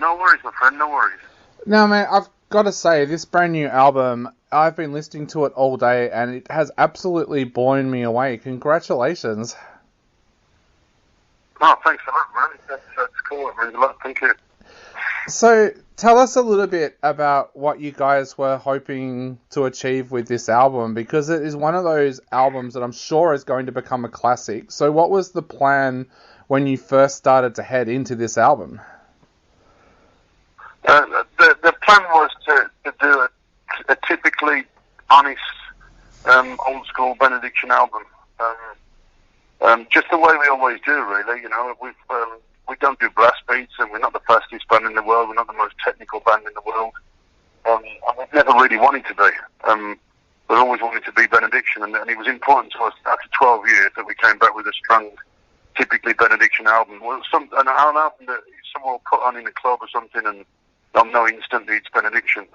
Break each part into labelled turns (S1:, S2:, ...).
S1: No worries, my friend, no worries.
S2: Now, mate, I've got to say, this brand new album, I've been listening to it all day, and it has absolutely blown me away. Congratulations.
S1: Oh, thanks a lot, man. That's cool. It means a lot. Thank you.
S2: So, tell us a little bit about what you guys were hoping to achieve with this album, because it is one of those albums that I'm sure is going to become a classic. So, what was the plan when you first started to head into this album?
S1: The plan was to do a typically honest, old school Benediction album. Just the way we always do, really. You know, we don't do blast beats, and we're not the fastest band in the world. We're not the most technical band in the world, and we've never really wanted to be. We've always wanted to be Benediction, and it was important to us after 12 years that we came back with a strong, typically Benediction album. Well, an album that someone will put on in a club or something, and they'll know instantly it's Benediction.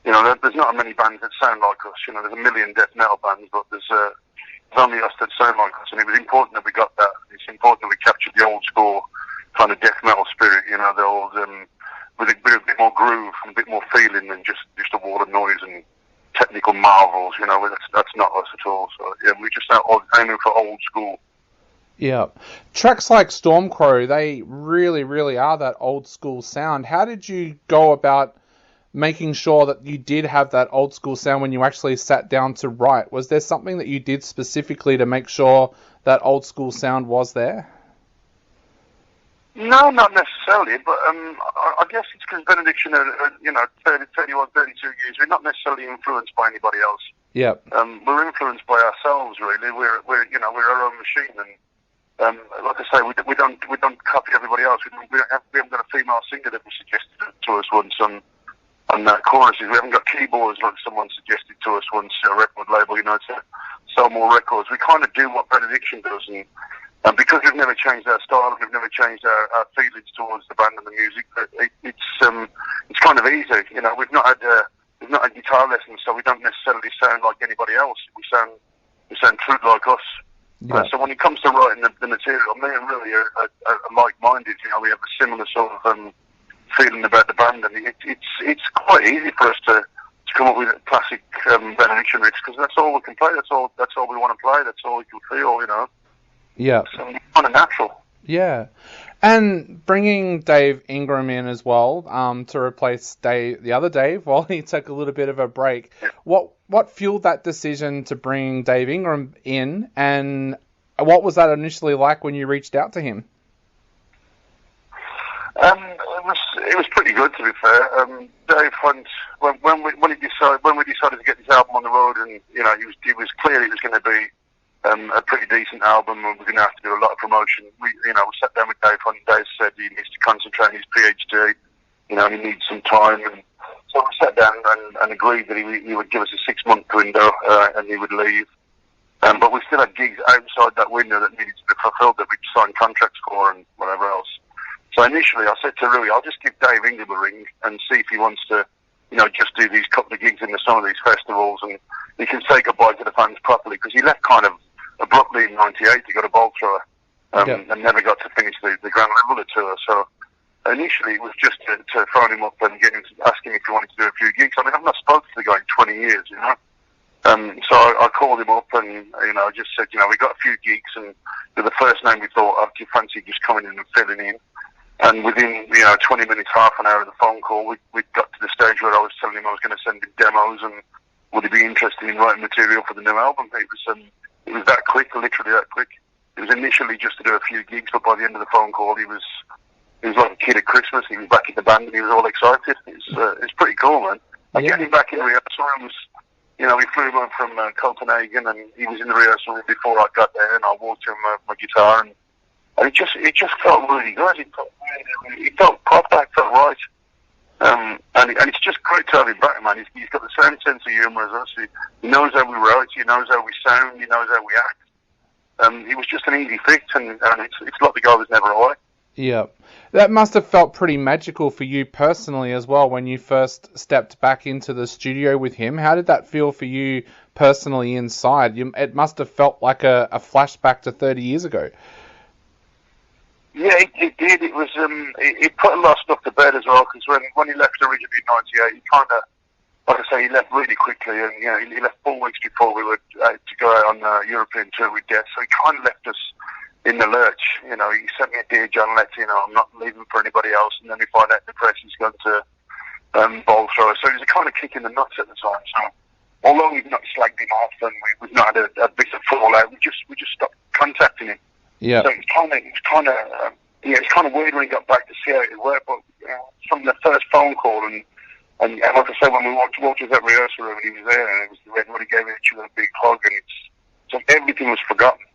S1: You know, there's not many bands that sound like us. You know, there's a million death metal bands, but there's only us that sound like us, and it was important that we got that. It's important that we captured the old school kind of death metal spirit, you know, the old, with a bit more groove and a bit more feeling than just a wall of noise and technical marvels, you know. That's not us at all. So, yeah, we just aiming for old school.
S2: Yeah. Tracks like Stormcrow, they really, really are that old school sound. How did you go about making sure that you did have that old school sound when you actually sat down to write? Was there something that you did specifically to make sure that old school sound was there?
S1: No, not necessarily, but I guess it's because Benediction are, you know, 31, 32 years, we're not necessarily influenced by anybody else.
S2: Yep.
S1: We're influenced by ourselves, really. We're our own machine, and like I say, we don't copy everybody else. We haven't got a female singer that was suggested to us once on choruses. We haven't got keyboards like someone suggested to us once at a record label, you know, to sell more records. We kind of do what Benediction does, and because we've never changed our style, we've never changed our feelings towards the band and the music, it's kind of easy. You know, we've not had guitar lessons, so we don't necessarily sound like anybody else. We sound true like us.
S2: Yeah.
S1: So when it comes to writing the material, me and really are like-minded. You know, we have a similar sort of feeling about the band, and it's quite easy for us to come up with classic Benediction riffs, because that's all we can play. That's all we want to play. That's all we can feel. You know.
S2: Yeah.
S1: So it's kind of natural.
S2: Yeah. And bringing Dave Ingram in as well, to replace the other Dave while he took a little bit of a break.
S1: Yeah.
S2: What fueled that decision to bring Dave Ingram in, and what was that initially like when you reached out to him?
S1: It was pretty good, to be fair. Dave Hunt, when we decided to get this album on the road, and you know, it was clear it was going to be a pretty decent album, and we're going to have to do a lot of promotion. We sat down with Dave Hunt, and Dave said he needs to concentrate on his PhD. You know, he needs some time, and so we sat down and agreed that he would give us a 6-month window, and he would leave. But we still had gigs outside that window that needed to be fulfilled, that we'd signed contracts for and whatever else. So initially I said to Rui, I'll just give Dave Ingram a ring and see if he wants to, you know, just do these couple of gigs in some of these festivals, and he can say goodbye to the fans properly, because he left kind of abruptly in '98 to go to Bolt Thrower, and never got to finish the Grand Leveler tour. So initially it was just to phone him up and ask him if he wanted to do a few gigs. I mean, I've not spoken to the guy in 20 years, you know. So I called him up and, you know, just said, you know, we got a few gigs, and they're the first name we thought of. Do you fancy just coming in and filling in? And within, you know, 20 minutes, half an hour of the phone call, we got to the stage where I was telling him I was going to send him demos, and would he be interested in writing material for the new album. It was that quick, literally that quick. It was initially just to do a few gigs, but by the end of the phone call, he was like a kid at Christmas. He was back in the band, and he was all excited. It's pretty cool, man. And getting back in the rehearsal rooms, you know, we flew him up from Copenhagen, and he was in the rehearsal room before I got there, and I walked him my guitar, and it just felt really good. It felt proper, it felt right. And it's just great to have him back, man. He's got the same sense of humour as us. He knows how we write, he knows how we sound, he knows how we act. He was just an easy fix, and it's like the guy was never away.
S2: Yeah. That must have felt pretty magical for you personally as well when you first stepped back into the studio with him. How did that feel for you personally inside? It must have felt like a flashback to 30 years ago.
S1: Yeah, it did. It was it put a lot of stuff to bed as well, because when he left originally in '98, he kind of, like I say, he left really quickly, and he left 4 weeks before we were to go out on the European tour with Death. So he kind of left us in the lurch. He sent me a Dear John letter. I'm not leaving for anybody else. And then we find out the press he's going to bowl thrower. So it was a kind of kick in the nuts at the time. So although we've not slagged him off and we've not had a bit of fallout, we just stopped contacting him.
S2: Yeah.
S1: So it's kind of weird when he got back to see how it worked. But from the first phone call and like I say, when we walked to that rehearsal room, and he was there, and everybody gave each other a big hug, and so everything was forgotten.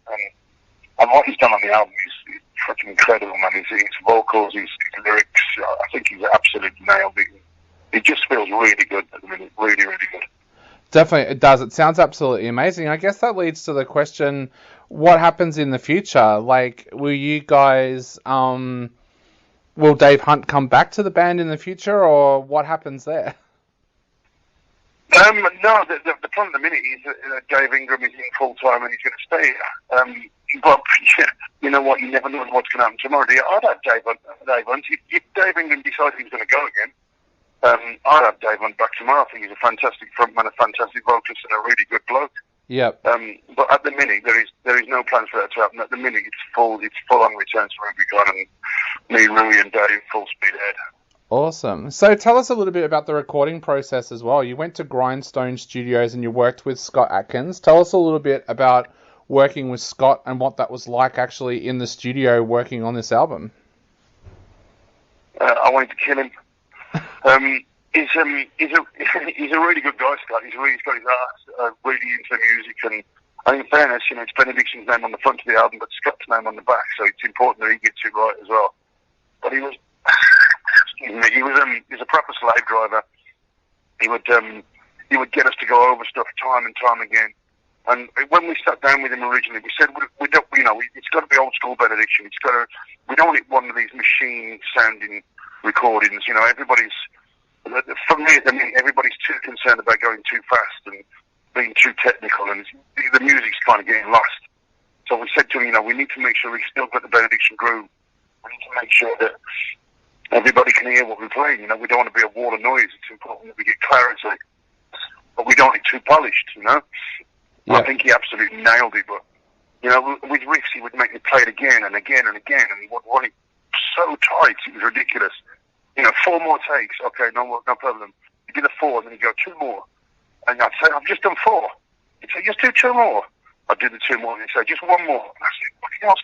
S1: And what he's done on the album is fucking incredible, man. His vocals, his lyrics, I think he's absolutely nailed it. It just feels really good at the minute, really, really good.
S2: Definitely, it does. It sounds absolutely amazing. I guess that leads to the question, what happens in the future? Like, will you guys, will Dave Hunt come back to the band in the future, or what happens there?
S1: No, the plan at the minute is that Dave Ingram is in full time and he's going to stay here. But you know what? You never know what's going to happen tomorrow. I'd have Dave Hunt. If Dave Ingram decides he's going to go again, I'd have Dave Hunt back tomorrow. I think he's a fantastic frontman, a fantastic vocalist, and a really good bloke.
S2: Yep.
S1: But at the minute, there is no plans for that to happen. At the minute, it's full on return to Ruby Gone and me, Rui, and Dave full speed ahead.
S2: Awesome. So tell us a little bit about the recording process as well. You went to Grindstone Studios and you worked with Scott Atkins. Tell us a little bit about working with Scott and what that was like actually in the studio working on this album.
S1: I wanted to kill him. He's a really good guy, Scott. He's got his heart really into music, and in fairness, it's Benediction's name on the front of the album, but Scott's name on the back, so it's important that he gets it right as well. But he was a proper slave driver. He would get us to go over stuff time and time again. And when we sat down with him originally, we said we don't, it's got to be old school Benediction. We don't want one of these machine sounding recordings. Everybody's, for me, everybody's too concerned about going too fast and being too technical, and the music's kind of getting lost. So we said to him, we need to make sure we've still got the Benediction groove. We need to make sure that everybody can hear what we're playing. We don't want to be a wall of noise. It's important that we get clarity, but we don't want it too polished. Yeah. I think he absolutely nailed it. But with riffs, he would make me play it again and again and again, and he would want it so tight, it was ridiculous. 4 more takes, okay, no problem. You do the 4, and then you go 2 more, and I'd say, I've just done 4. He'd say, just do 2 more. I'd do the 2 more, and he'd say, just 1 more. And I said, what else?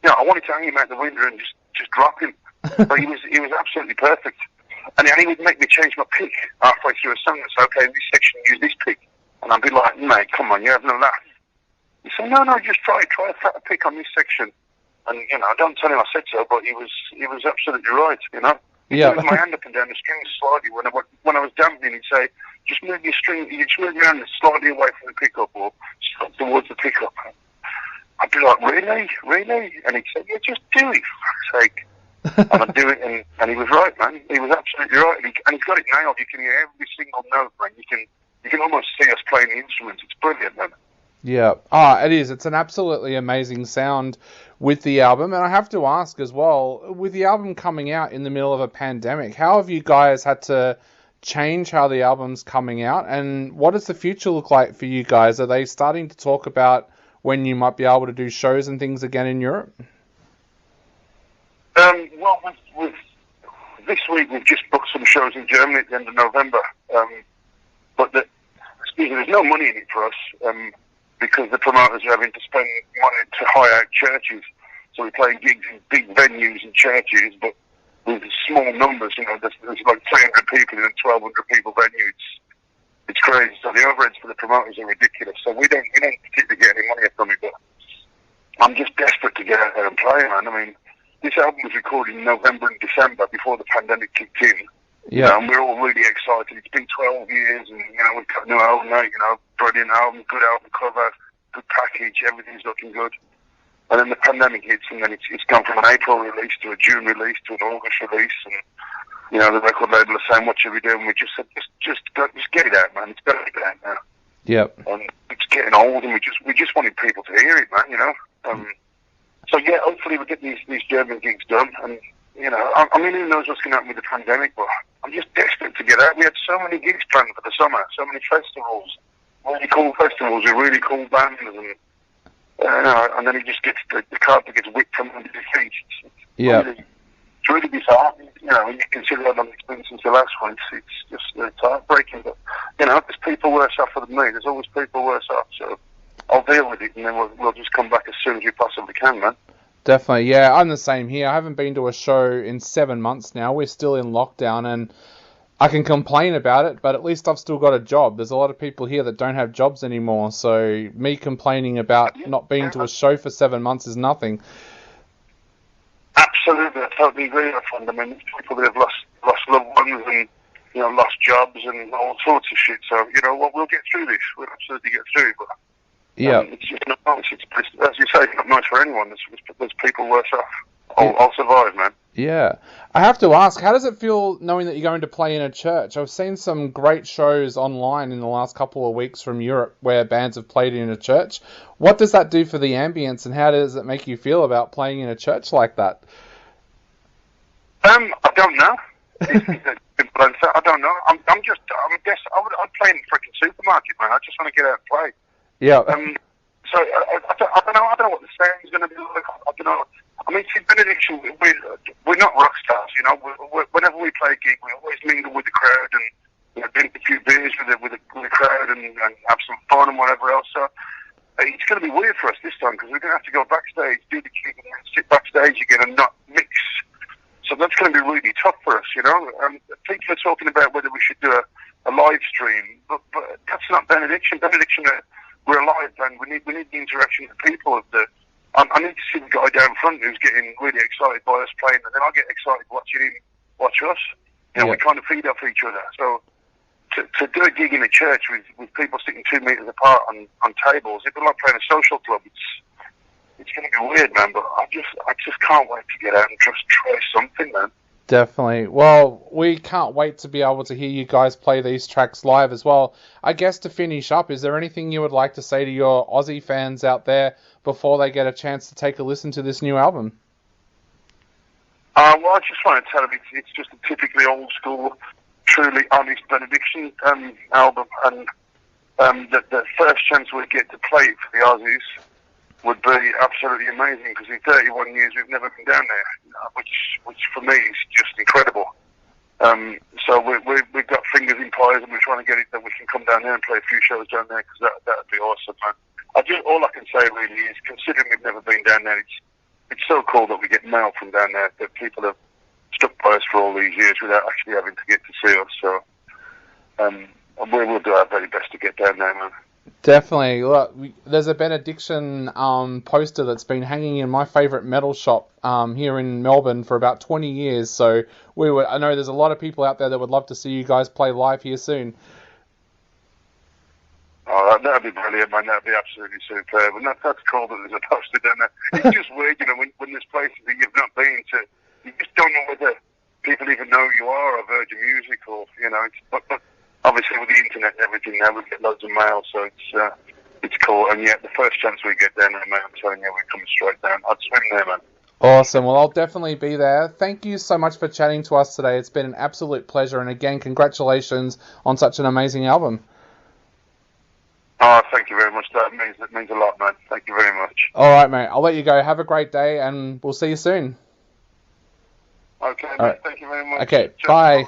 S1: I wanted to hang him out the window and just drop him. But he was absolutely perfect. And he would make me change my pick halfway through a song and say, okay, in this section, use this pick. And I'd be like, mate, come on, you have no laugh. He said, no, just try a fatter pick on this section. And, I don't tell him I said so, but he was absolutely right,
S2: Yeah.
S1: He'd move my hand up and down the strings slightly. When I was damping, he'd say, just move your string, you just move your hand slightly away from the pickup or stop towards the pickup. I'd be like, really? And he'd say, yeah, just do it, for fuck's sake. And I'd do it, and he was right, man. He was absolutely right. And he's got it nailed. You can hear every single note, man. You can almost see us playing the instruments. It's brilliant, man.
S2: Yeah. It is. It's an absolutely amazing sound with the album. And I have to ask as well, with the album coming out in the middle of a pandemic, how have you guys had to change how the album's coming out? And what does the future look like for you guys? Are they starting to talk about when you might be able to do shows and things again in Europe?
S1: Well, with this week we've just booked some shows in Germany at the end of November. But there's no money in it for us because the promoters are having to spend money to hire out churches. So we're playing gigs in big venues and churches, but with small numbers. There's like 300 people in a 1,200 people venue. It's crazy. So the overheads for the promoters are ridiculous. So we don't particularly get any money from it. But I'm just desperate to get out there and play, man. I mean, this album was recorded in November and December before the pandemic kicked in.
S2: Yeah.
S1: And we're all really excited. It's been 12 years and, we've got a new album out, brilliant album, good album cover, good package, everything's looking good. And then the pandemic hits and then it's gone from an April release to a June release to an August release. And, the record label are saying, what should we do? And we just said, just get it out, man. It's got to get out now.
S2: Yep.
S1: And it's getting old and we just wanted people to hear it, man, So yeah, hopefully we'll get these German gigs done. And you know, I mean, who knows what's going to happen with the pandemic? But I'm just desperate to get out. We had so many gigs planned for the summer, so many festivals, really cool festivals with really cool bands, and then he just gets the carpet gets whipped from under his feet. It's really bizarre. You know, when you consider what I'm experiencing since the last one, it's just it's heartbreaking. But you know, there's people worse off than me. There's always people worse off. So I'll deal with it, and then we'll just come back as soon as we possibly can, man.
S2: Definitely, yeah. I'm the same here. I haven't been to a show in 7 months now. We're still in lockdown, and I can complain about it, but at least I've still got a job. There's a lot of people here that don't have jobs anymore, so me complaining about not being to a show for 7 months is nothing.
S1: Absolutely, I totally agree with that. I mean, there's people that have lost loved ones and, you know, lost jobs and all sorts of shit. So, you know what, we'll get through this. We'll absolutely get through it. But it's just not nice. As you say, it's not nice for anyone. There's people worse off. I'll survive, man.
S2: Yeah. I have to ask, how does it feel knowing that you're going to play in a church? I've seen some great shows online in the last couple of weeks from Europe where bands have played in a church. What does that do for the ambience, and how does it make you feel about playing in a church like that?
S1: I don't know. I don't know. I'd play in a freaking supermarket, man. I just want to get out and play.
S2: Yeah.
S1: So I don't know. I don't know what the sound's going to be like. I don't know. I mean, see, Benediction, we're not rock stars, you know. Whenever we play a gig, we always mingle with the crowd and, you know, drink a few beers with the crowd and have some fun and whatever else. So it's going to be weird for us this time because we're going to have to go backstage, do the gig, and then sit backstage again and not mix. So that's going to be really tough for us, you know. People are talking about whether we should do a live stream, but that's not Benediction. Benediction, we're a live band. We need the interaction with the people. I need to see the guy down front who's getting really excited by us playing, and then I get excited watching him watch us. You know, we kind of feed off each other. So to do a gig in a church with people sitting 2 meters apart on tables, it'd be like playing a social club. It's going to be weird, man, but I just can't wait to get out and just try something, man.
S2: Definitely. Well, we can't wait to be able to hear you guys play these tracks live as well. I guess to finish up, is there anything you would like to say to your Aussie fans out there before they get a chance to take a listen to this new album?
S1: Well, I just want to tell them it's just a typically old school, truly honest Benediction album, and the first chance we get to play it for the Aussies would be absolutely amazing, because in 31 years we've never been down there, which for me is just incredible. So we've got fingers in pies, and we're trying to get it that we can come down there and play a few shows down there, because that'd be awesome, man. All I can say really is, considering we've never been down there, it's so cool that we get mail from down there, that people have stuck by us for all these years without actually having to get to see us. So we will do our very best to get down there, man.
S2: Definitely. Look, there's a Benediction poster that's been hanging in my favourite metal shop here in Melbourne for about 20 years. So I know there's a lot of people out there that would love to see you guys play live here soon.
S1: Oh, that'd be brilliant, man. That'd be absolutely superb. And that's cool that there's a poster down there. It's just weird, you know, when there's places that you've not been to, you just don't know whether people even know you are a Virgin Music or, you know, but obviously with the internet and everything now, we get loads of mail, so it's cool. And yet the first chance we get down there, man, I'm telling you, we're coming straight down. I'd swim there, man.
S2: Awesome. Well, I'll definitely be there. Thank you so much for chatting to us today. It's been an absolute pleasure. And again, congratulations on such an amazing album.
S1: Oh, thank you very much. That means a lot, man. Thank you very much.
S2: All right, mate. I'll let you go. Have a great day, and we'll see you soon.
S1: Okay, mate.
S2: Right.
S1: Thank you very much.
S2: Okay, bye.